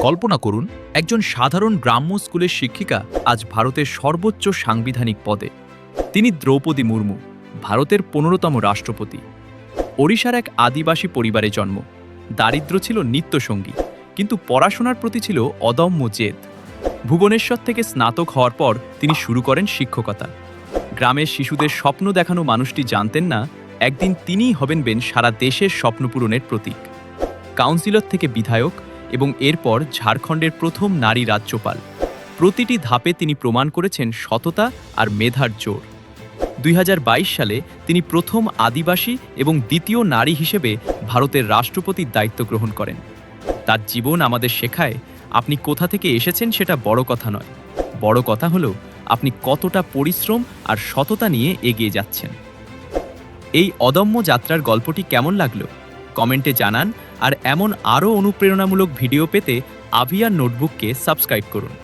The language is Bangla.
কল্পনা করুন, একজন সাধারণ গ্রাম্য স্কুলের শিক্ষিকা আজ ভারতের সর্বোচ্চ সাংবিধানিক পদে। তিনি দ্রৌপদী মুর্মু, ভারতের ১৫তম রাষ্ট্রপতি। ওড়িশার এক আদিবাসী পরিবারে জন্ম। দারিদ্র্য ছিল নিত্যসঙ্গী, কিন্তু পড়াশোনার প্রতি ছিল অদম্য জেদ। ভুবনেশ্বর থেকে স্নাতক হওয়ার পর তিনি শুরু করেন শিক্ষকতা। গ্রামের শিশুদের স্বপ্ন দেখানো মানুষটি জানতেন না, একদিন তিনিই হবেন সারা দেশের স্বপ্ন পূরণের প্রতীক। কাউন্সিলর থেকে বিধায়ক এবং এরপর ঝাড়খণ্ডের প্রথম নারী রাজ্যপাল। প্রতিটি ধাপে তিনি প্রমাণ করেছেন সততা আর মেধার জোর। ২০২২ সালে তিনি প্রথম আদিবাসী এবং দ্বিতীয় নারী হিসেবে ভারতের রাষ্ট্রপতির দায়িত্ব গ্রহণ করেন। তার জীবন আমাদের শেখায়, আপনি কোথা থেকে এসেছেন সেটা বড় কথা নয়, বড় কথা হলো আপনি কতটা পরিশ্রম আর সততা নিয়ে এগিয়ে যাচ্ছেন। এই অদম্য যাত্রার গল্পটি কেমন লাগলো কমেন্টে জানান, আর এমন আরও অনুপ্রেরণামূলক ভিডিও পেতে আভিয়ার নোটবুককে সাবস্ক্রাইব করুন।